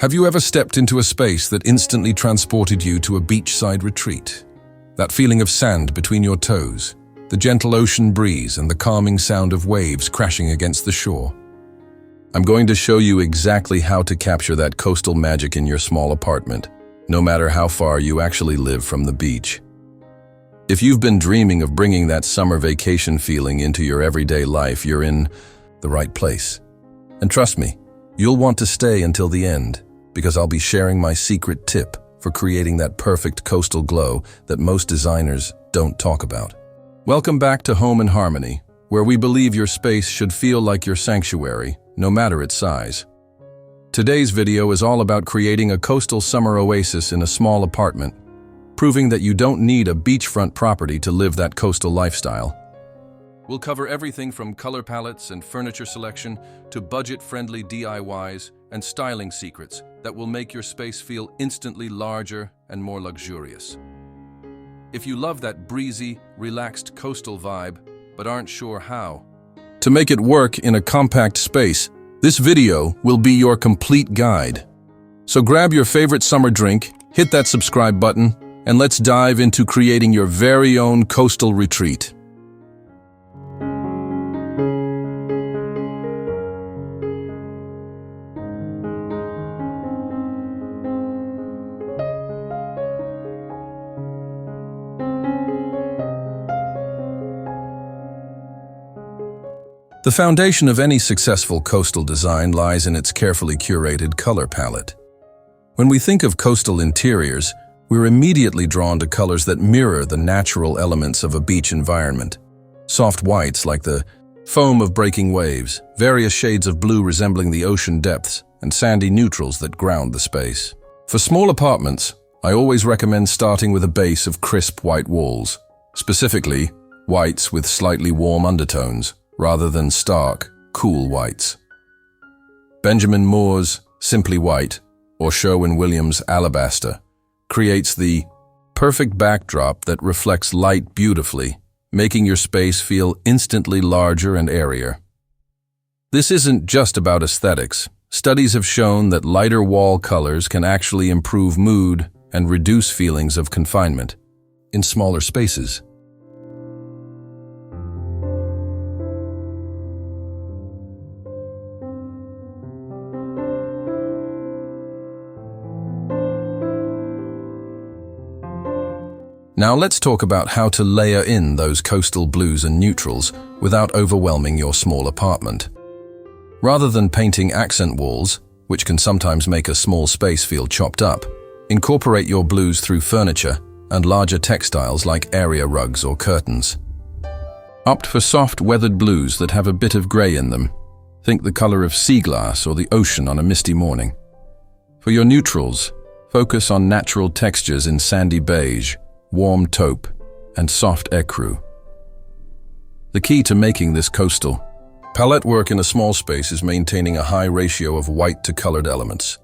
Have you ever stepped into a space that instantly transported you to a beachside retreat? That feeling of sand between your toes, the gentle ocean breeze, and the calming sound of waves crashing against the shore. I'm going to show you exactly how to capture that coastal magic in your small apartment, no matter how far you actually live from the beach. If you've been dreaming of bringing that summer vacation feeling into your everyday life, you're in the right place. And trust me, you'll want to stay until the end, because I'll be sharing my secret tip for creating that perfect coastal glow that most designers don't talk about. Welcome back to Home in Harmony, where we believe your space should feel like your sanctuary, no matter its size. Today's video is all about creating a coastal summer oasis in a small apartment, proving that you don't need a beachfront property to live that coastal lifestyle. We'll cover everything from color palettes and furniture selection to budget-friendly DIYs and styling secrets that will make your space feel instantly larger and more luxurious. If you love that breezy, relaxed coastal vibe, but aren't sure how to make it work in a compact space, this video will be your complete guide. So grab your favorite summer drink, hit that subscribe button, and let's dive into creating your very own coastal retreat. The foundation of any successful coastal design lies in its carefully curated color palette. When we think of coastal interiors, we're immediately drawn to colors that mirror the natural elements of a beach environment. Soft whites like the foam of breaking waves, various shades of blue resembling the ocean depths, and sandy neutrals that ground the space. For small apartments, I always recommend starting with a base of crisp white walls, specifically whites with slightly warm undertones, rather than stark, cool whites. Benjamin Moore's Simply White, or Sherwin-Williams Alabaster, creates the perfect backdrop that reflects light beautifully, making your space feel instantly larger and airier. This isn't just about aesthetics. Studies have shown that lighter wall colors can actually improve mood and reduce feelings of confinement in smaller spaces. Now let's talk about how to layer in those coastal blues and neutrals without overwhelming your small apartment. Rather than painting accent walls, which can sometimes make a small space feel chopped up, incorporate your blues through furniture and larger textiles like area rugs or curtains. Opt for soft, weathered blues that have a bit of gray in them. Think the color of sea glass or the ocean on a misty morning. For your neutrals, focus on natural textures in sandy beige, warm taupe, and soft ecru. The key to making this coastal palette work in a small space is maintaining a high ratio of white to colored elements,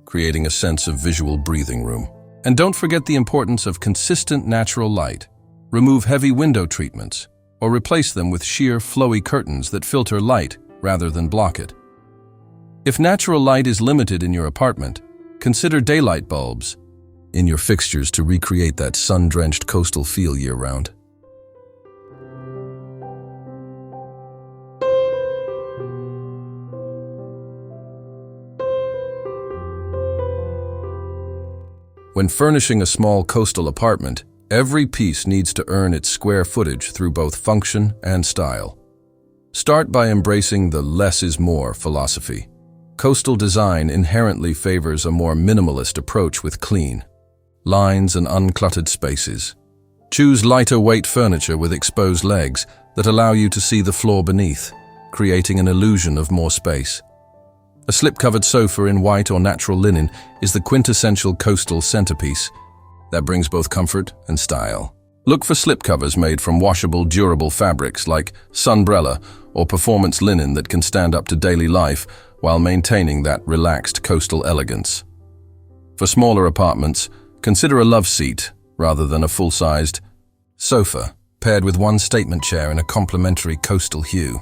creating a sense of visual breathing room. And don't forget the importance of consistent natural light. Remove heavy window treatments, or replace them with sheer, flowy curtains that filter light rather than block it. If natural light is limited in your apartment, consider daylight bulbs in your fixtures to recreate that sun-drenched coastal feel year-round. When furnishing a small coastal apartment, every piece needs to earn its square footage through both function and style. Start by embracing the less is more philosophy. Coastal design inherently favors a more minimalist approach with clean lines and uncluttered spaces. Choose lighter weight furniture with exposed legs that allow you to see the floor beneath, creating an illusion of more space. A slip-covered sofa in white or natural linen is the quintessential coastal centerpiece that brings both comfort and style. Look for slipcovers made from washable, durable fabrics like sunbrella or performance linen that can stand up to daily life while maintaining that relaxed coastal elegance. For smaller apartments, consider a love seat rather than a full-sized sofa, paired with one statement chair in a complementary coastal hue.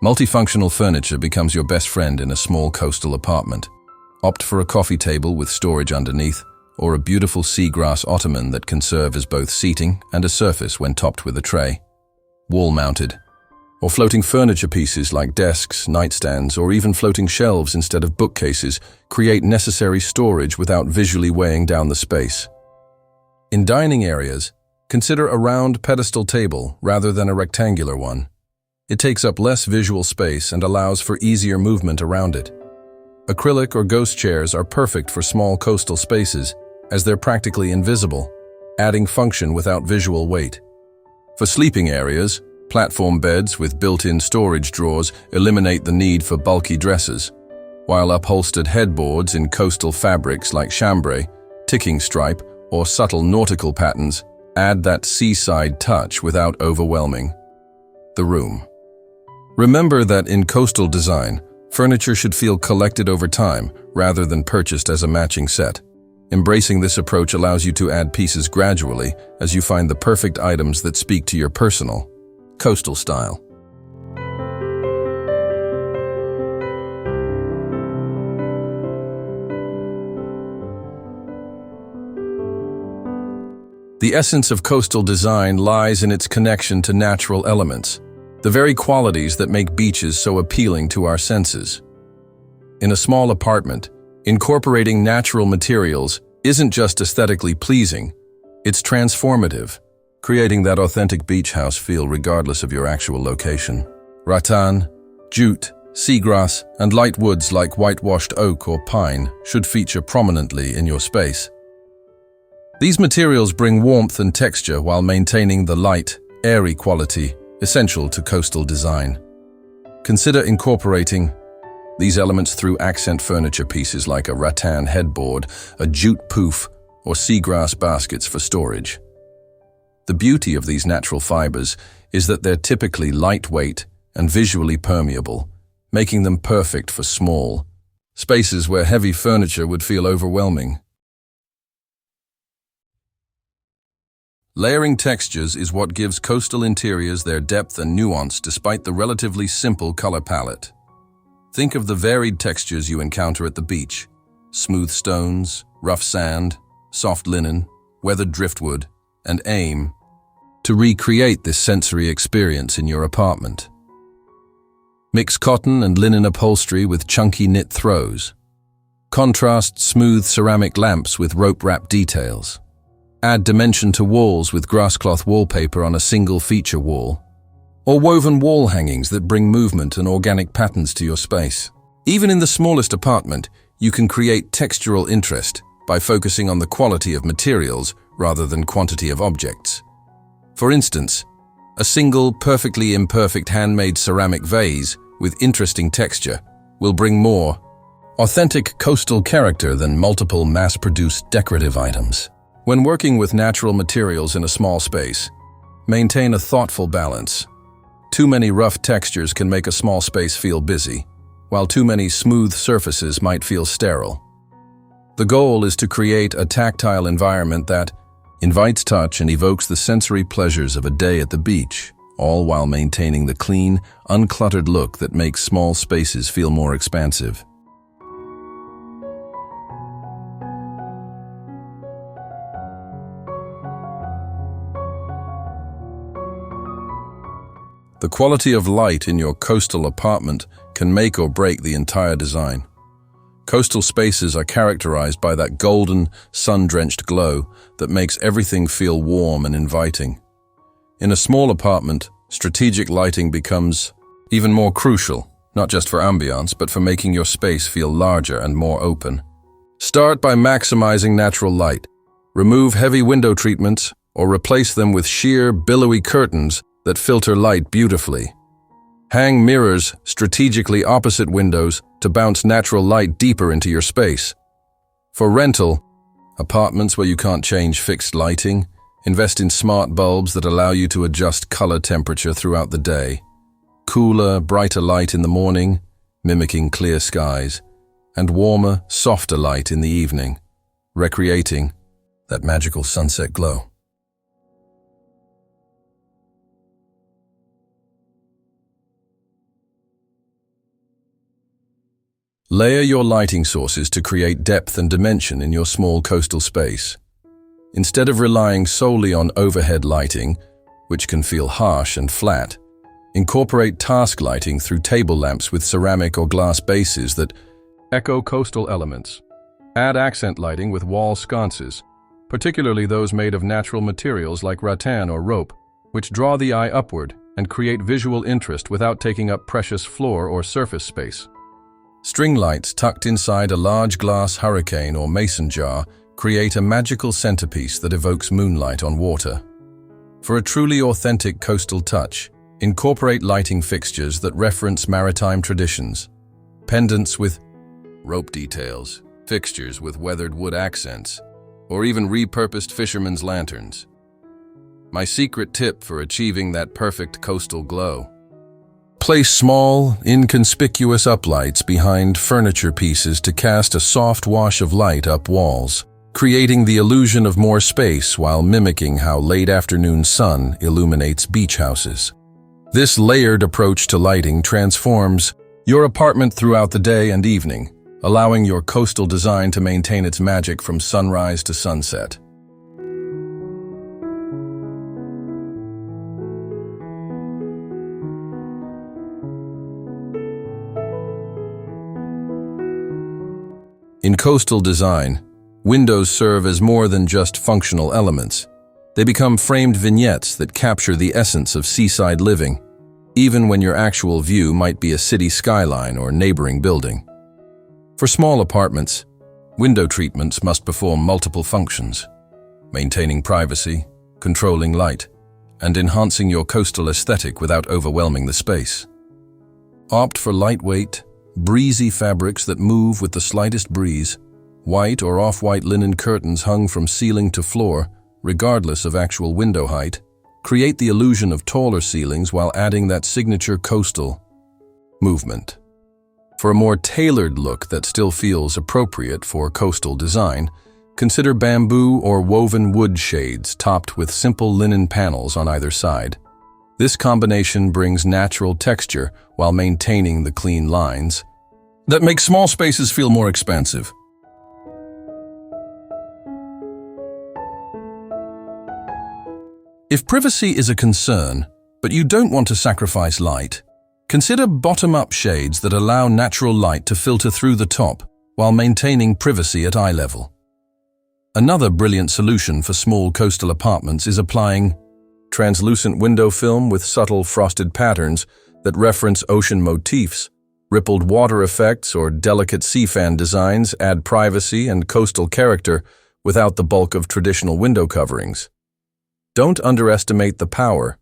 Multifunctional furniture becomes your best friend in a small coastal apartment. Opt for a coffee table with storage underneath, or a beautiful seagrass ottoman that can serve as both seating and a surface when topped with a tray. Wall-mounted, or floating furniture pieces like desks, nightstands, or even floating shelves instead of bookcases create necessary storage without visually weighing down the space. In dining areas, consider a round pedestal table rather than a rectangular one. It takes up less visual space and allows for easier movement around it. Acrylic or ghost chairs are perfect for small coastal spaces, as they're practically invisible, adding function without visual weight. For sleeping areas, platform beds with built-in storage drawers eliminate the need for bulky dressers, while upholstered headboards in coastal fabrics like chambray, ticking stripe, or subtle nautical patterns add that seaside touch without overwhelming the room. Remember that in coastal design, furniture should feel collected over time rather than purchased as a matching set. Embracing this approach allows you to add pieces gradually as you find the perfect items that speak to your personal, coastal style. The essence of coastal design lies in its connection to natural elements, the very qualities that make beaches so appealing to our senses. In a small apartment, incorporating natural materials isn't just aesthetically pleasing, it's transformative, creating that authentic beach house feel regardless of your actual location. Rattan, jute, seagrass, and light woods like whitewashed oak or pine should feature prominently in your space. These materials bring warmth and texture while maintaining the light, airy quality essential to coastal design. Consider incorporating these elements through accent furniture pieces like a rattan headboard, a jute poof, or seagrass baskets for storage. The beauty of these natural fibers is that they're typically lightweight and visually permeable, making them perfect for small spaces where heavy furniture would feel overwhelming. Layering textures is what gives coastal interiors their depth and nuance despite the relatively simple color palette. Think of the varied textures you encounter at the beach: smooth stones, rough sand, soft linen, weathered driftwood, and aim to recreate this sensory experience in your apartment. Mix cotton and linen upholstery with chunky knit throws. Contrast smooth ceramic lamps with rope-wrap details. Add dimension to walls with grasscloth wallpaper on a single feature wall, or woven wall hangings that bring movement and organic patterns to your space. Even in the smallest apartment, you can create textural interest by focusing on the quality of materials rather than quantity of objects. For instance, a single perfectly imperfect handmade ceramic vase with interesting texture will bring more authentic coastal character than multiple mass-produced decorative items. When working with natural materials in a small space, maintain a thoughtful balance. Too many rough textures can make a small space feel busy, while too many smooth surfaces might feel sterile. The goal is to create a tactile environment that invites touch and evokes the sensory pleasures of a day at the beach, all while maintaining the clean, uncluttered look that makes small spaces feel more expansive. The quality of light in your coastal apartment can make or break the entire design. Coastal spaces are characterized by that golden, sun-drenched glow that makes everything feel warm and inviting. In a small apartment, strategic lighting becomes even more crucial, not just for ambiance, but for making your space feel larger and more open. Start by maximizing natural light. Remove heavy window treatments or replace them with sheer, billowy curtains that filter light beautifully. Hang mirrors strategically opposite windows to bounce natural light deeper into your space. For rental, apartments where you can't change fixed lighting, invest in smart bulbs that allow you to adjust color temperature throughout the day. Cooler, brighter light in the morning, mimicking clear skies, and warmer, softer light in the evening, recreating that magical sunset glow. Layer your lighting sources to create depth and dimension in your small coastal space. Instead of relying solely on overhead lighting, which can feel harsh and flat, incorporate task lighting through table lamps with ceramic or glass bases that echo coastal elements. Add accent lighting with wall sconces, particularly those made of natural materials like rattan or rope, which draw the eye upward and create visual interest without taking up precious floor or surface space. String lights tucked inside a large glass hurricane or mason jar create a magical centerpiece that evokes moonlight on water. For a truly authentic coastal touch, incorporate lighting fixtures that reference maritime traditions. Pendants with rope details, fixtures with weathered wood accents, or even repurposed fishermen's lanterns. My secret tip for achieving that perfect coastal glow: place small, inconspicuous uplights behind furniture pieces to cast a soft wash of light up walls, creating the illusion of more space while mimicking how late afternoon sun illuminates beach houses. This layered approach to lighting transforms your apartment throughout the day and evening, allowing your coastal design to maintain its magic from sunrise to sunset. In coastal design, windows serve as more than just functional elements. They become framed vignettes that capture the essence of seaside living, even when your actual view might be a city skyline or neighboring building. For small apartments, window treatments must perform multiple functions: maintaining privacy, controlling light, and enhancing your coastal aesthetic without overwhelming the space. Opt for lightweight, breezy fabrics that move with the slightest breeze. White or off-white linen curtains hung from ceiling to floor, regardless of actual window height, create the illusion of taller ceilings while adding that signature coastal movement. For a more tailored look that still feels appropriate for coastal design, consider bamboo or woven wood shades topped with simple linen panels on either side. This combination brings natural texture while maintaining the clean lines that make small spaces feel more expansive. If privacy is a concern, but you don't want to sacrifice light, consider bottom-up shades that allow natural light to filter through the top while maintaining privacy at eye level. Another brilliant solution for small coastal apartments is applying translucent window film with subtle frosted patterns that reference ocean motifs. Rippled water effects or delicate sea fan designs add privacy and coastal character without the bulk of traditional window coverings. Don't underestimate the power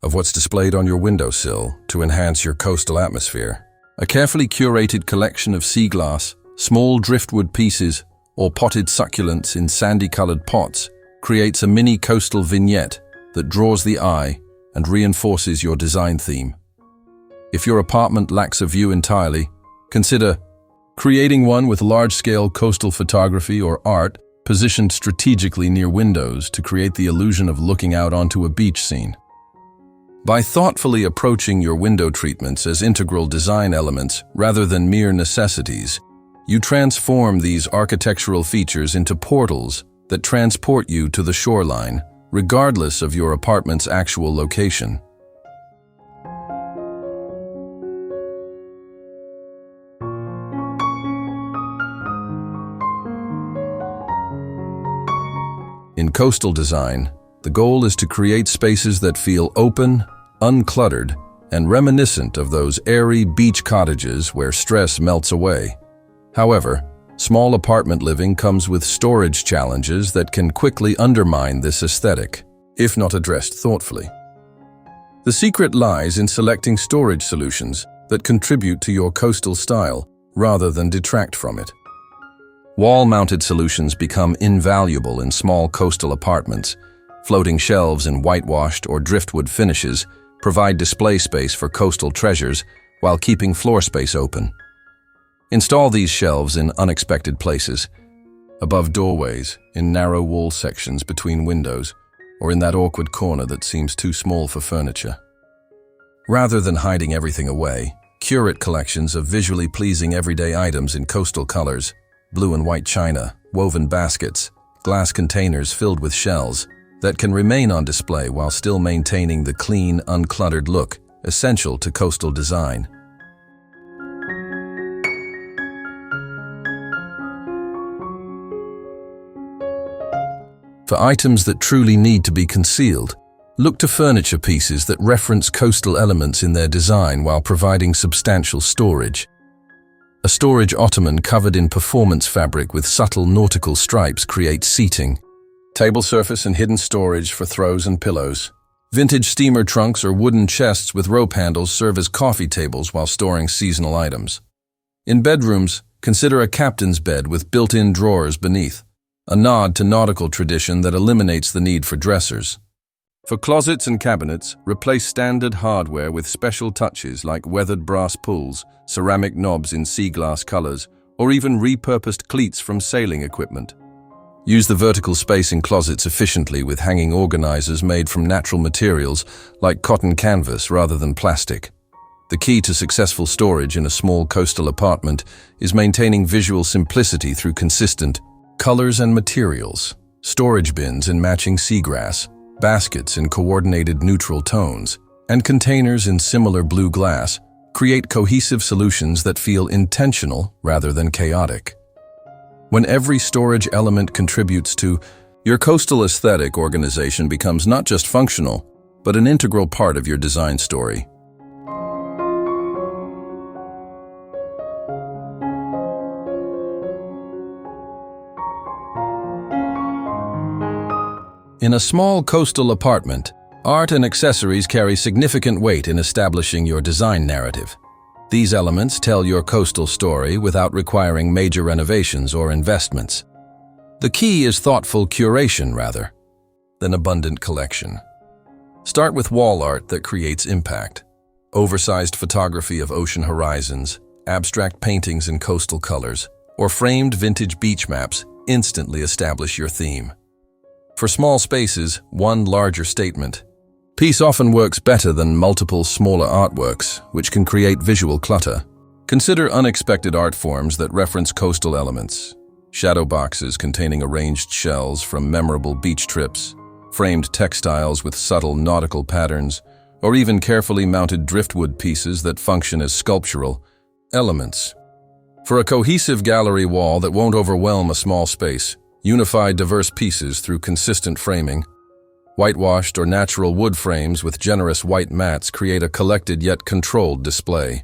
of what's displayed on your windowsill to enhance your coastal atmosphere. A carefully curated collection of sea glass, small driftwood pieces, or potted succulents in sandy-colored pots creates a mini coastal vignette that draws the eye and reinforces your design theme. If your apartment lacks a view entirely, consider creating one with large-scale coastal photography or art positioned strategically near windows to create the illusion of looking out onto a beach scene. By thoughtfully approaching your window treatments as integral design elements rather than mere necessities, you transform these architectural features into portals that transport you to the shoreline, regardless of your apartment's actual location. In coastal design, the goal is to create spaces that feel open, uncluttered, and reminiscent of those airy beach cottages where stress melts away. However, small apartment living comes with storage challenges that can quickly undermine this aesthetic, if not addressed thoughtfully. The secret lies in selecting storage solutions that contribute to your coastal style rather than detract from it. Wall-mounted solutions become invaluable in small coastal apartments. Floating shelves in whitewashed or driftwood finishes provide display space for coastal treasures while keeping floor space open. Install these shelves in unexpected places, above doorways, in narrow wall sections between windows, or in that awkward corner that seems too small for furniture. Rather than hiding everything away, curate collections of visually pleasing everyday items in coastal colors, blue and white china, woven baskets, glass containers filled with shells, that can remain on display while still maintaining the clean, uncluttered look essential to coastal design. For items that truly need to be concealed, look to furniture pieces that reference coastal elements in their design while providing substantial storage. A storage ottoman covered in performance fabric with subtle nautical stripes creates seating. Table surface and hidden storage for throws and pillows. Vintage steamer trunks or wooden chests with rope handles serve as coffee tables while storing seasonal items. In bedrooms, consider a captain's bed with built-in drawers beneath, a nod to nautical tradition that eliminates the need for dressers. For closets and cabinets, replace standard hardware with special touches like weathered brass pulls, ceramic knobs in sea glass colors, or even repurposed cleats from sailing equipment. Use the vertical space in closets efficiently with hanging organizers made from natural materials like cotton canvas rather than plastic. The key to successful storage in a small coastal apartment is maintaining visual simplicity through consistent colors and materials. Storage bins in matching seagrass, baskets in coordinated neutral tones, and containers in similar blue glass create cohesive solutions that feel intentional rather than chaotic. When every storage element contributes to your coastal aesthetic, organization becomes not just functional, but an integral part of your design story. In a small coastal apartment, art and accessories carry significant weight in establishing your design narrative. These elements tell your coastal story without requiring major renovations or investments. The key is thoughtful curation rather than abundant collection. Start with wall art that creates impact. Oversized photography of ocean horizons, abstract paintings in coastal colors, or framed vintage beach maps instantly establish your theme. For small spaces, one larger statement piece often works better than multiple smaller artworks, which can create visual clutter. Consider unexpected art forms that reference coastal elements. Shadow boxes containing arranged shells from memorable beach trips, framed textiles with subtle nautical patterns, or even carefully mounted driftwood pieces that function as sculptural elements. For a cohesive gallery wall that won't overwhelm a small space, unify diverse pieces through consistent framing. Whitewashed or natural wood frames with generous white mats create a collected yet controlled display.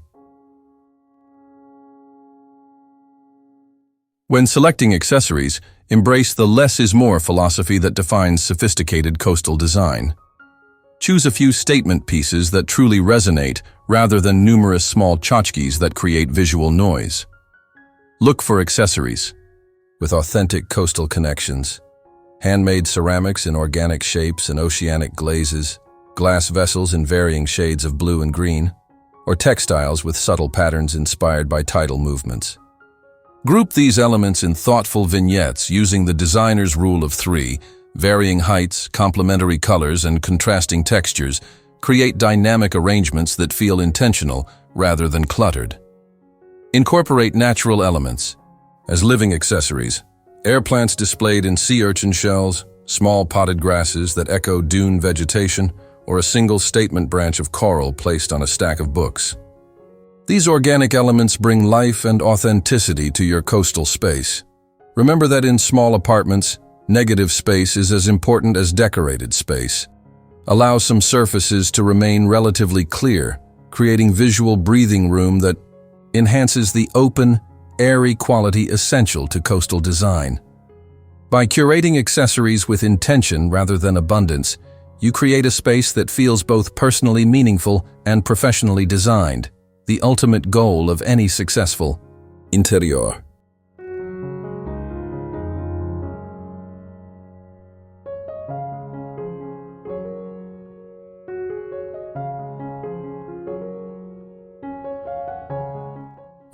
When selecting accessories, embrace the less is more philosophy that defines sophisticated coastal design. Choose a few statement pieces that truly resonate rather than numerous small tchotchkes that create visual noise. Look for accessories with authentic coastal connections. Handmade ceramics in organic shapes and oceanic glazes, glass vessels in varying shades of blue and green, or textiles with subtle patterns inspired by tidal movements. Group these elements in thoughtful vignettes using the designer's rule of three. Varying heights, complementary colors, and contrasting textures create dynamic arrangements that feel intentional rather than cluttered. Incorporate natural elements as living accessories. Air plants displayed in sea urchin shells, small potted grasses that echo dune vegetation, or a single statement branch of coral placed on a stack of books. These organic elements bring life and authenticity to your coastal space. Remember that in small apartments, negative space is as important as decorated space. Allow some surfaces to remain relatively clear, creating visual breathing room that enhances the open, airy quality essential to coastal design. By curating accessories with intention rather than abundance, you create a space that feels both personally meaningful and professionally designed, the ultimate goal of any successful interior.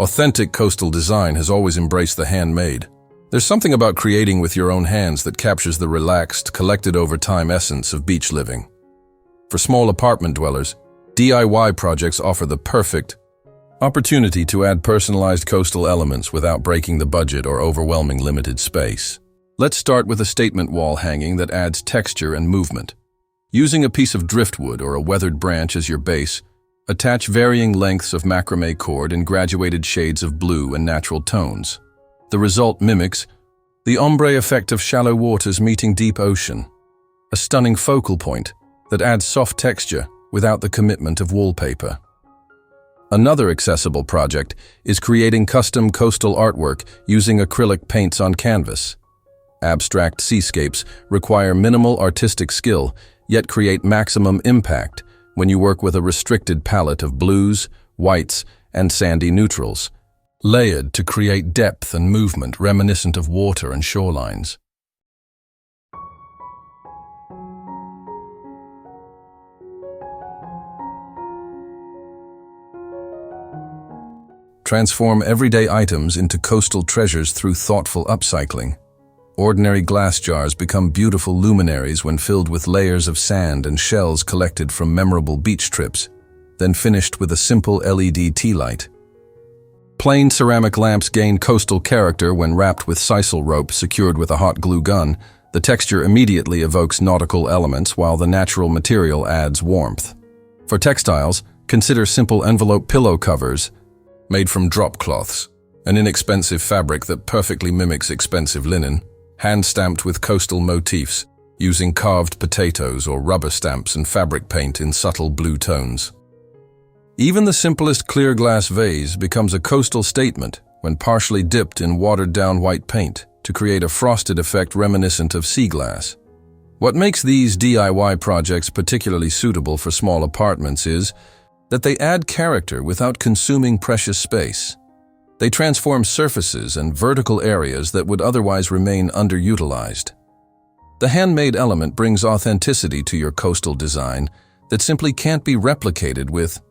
Authentic coastal design has always embraced the handmade. There's something about creating with your own hands that captures the relaxed, collected over time essence of beach living. For small apartment dwellers, DIY projects offer the perfect Opportunity to add personalized coastal elements without breaking the budget or overwhelming limited space. Let's start with a statement wall hanging that adds texture and movement. Using a piece of driftwood or a weathered branch as your base, attach varying lengths of macrame cord in graduated shades of blue and natural tones. The result mimics the ombre effect of shallow waters meeting deep ocean, a stunning focal point that adds soft texture without the commitment of wallpaper. Another accessible project is creating custom coastal artwork using acrylic paints on canvas. Abstract seascapes require minimal artistic skill, yet create maximum impact when you work with a restricted palette of blues, whites, and sandy neutrals, layered to create depth and movement reminiscent of water and shorelines. Transform everyday items into coastal treasures through thoughtful upcycling. Ordinary glass jars become beautiful luminaries when filled with layers of sand and shells collected from memorable beach trips, then finished with a simple LED tea light. Plain ceramic lamps gain coastal character when wrapped with sisal rope secured with a hot glue gun. The texture immediately evokes nautical elements while the natural material adds warmth. For textiles, consider simple envelope pillow covers made from drop cloths, an inexpensive fabric that perfectly mimics expensive linen, hand-stamped with coastal motifs, using carved potatoes or rubber stamps and fabric paint in subtle blue tones. Even the simplest clear glass vase becomes a coastal statement when partially dipped in watered-down white paint to create a frosted effect reminiscent of sea glass. What makes these DIY projects particularly suitable for small apartments is that they add character without consuming precious space. They transform surfaces and vertical areas that would otherwise remain underutilized. The handmade element brings authenticity to your coastal design that simply can't be replicated with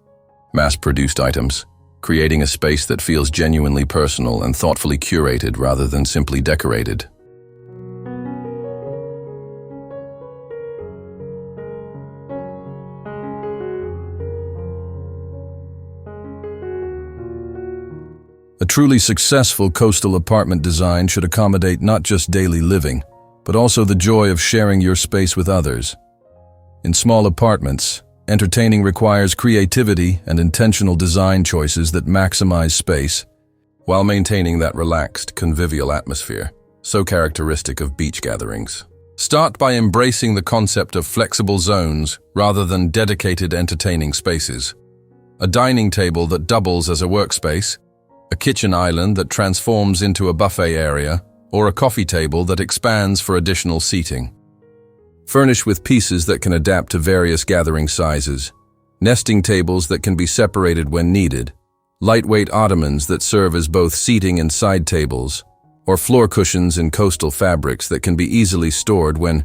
mass-produced items, creating a space that feels genuinely personal and thoughtfully curated rather than simply decorated. A truly successful coastal apartment design should accommodate not just daily living, but also the joy of sharing your space with others. In small apartments, entertaining requires creativity and intentional design choices that maximize space, while maintaining that relaxed, convivial atmosphere, so characteristic of beach gatherings. Start by embracing the concept of flexible zones rather than dedicated entertaining spaces. A dining table that doubles as a workspace, a kitchen island that transforms into a buffet area, or a coffee table that expands for additional seating. Furnish with pieces that can adapt to various gathering sizes, nesting tables that can be separated when needed, lightweight ottomans that serve as both seating and side tables, or floor cushions in coastal fabrics that can be easily stored when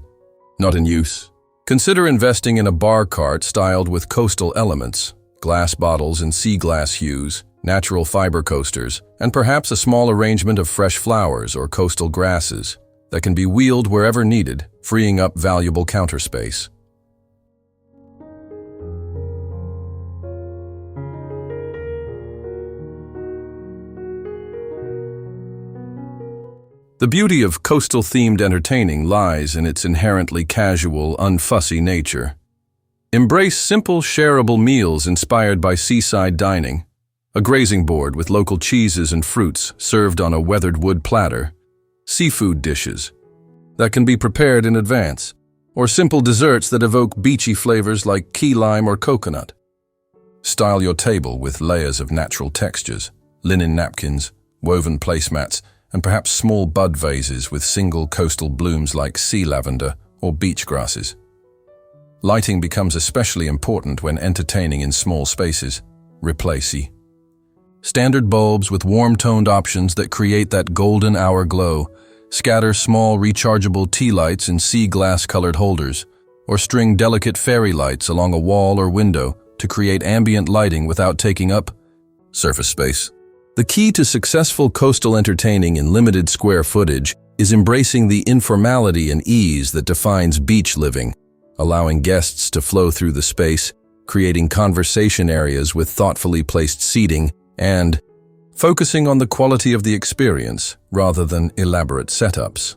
not in use. Consider investing in a bar cart styled with coastal elements, glass bottles in sea glass hues, natural fiber coasters, and perhaps a small arrangement of fresh flowers or coastal grasses that can be wheeled wherever needed, freeing up valuable counter space. The beauty of coastal-themed entertaining lies in its inherently casual, unfussy nature. Embrace simple, shareable meals inspired by seaside dining, a grazing board with local cheeses and fruits served on a weathered wood platter, seafood dishes that can be prepared in advance, or simple desserts that evoke beachy flavors like key lime or coconut. Style your table with layers of natural textures, linen napkins, woven placemats, and perhaps small bud vases with single coastal blooms like sea lavender or beach grasses. Lighting becomes especially important when entertaining in small spaces. Replace standard bulbs with warm-toned options that create that golden hour glow. Scatter small rechargeable tea lights in sea glass-colored holders, or string delicate fairy lights along a wall or window to create ambient lighting without taking up surface space. The key to successful coastal entertaining in limited square footage is embracing the informality and ease that defines beach living, allowing guests to flow through the space, creating conversation areas with thoughtfully placed seating and focusing on the quality of the experience rather than elaborate setups.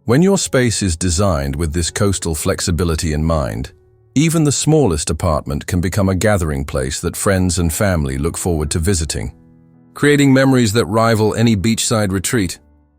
When your space is designed with this coastal flexibility in mind, even the smallest apartment can become a gathering place that friends and family look forward to visiting, creating memories that rival any beachside retreat.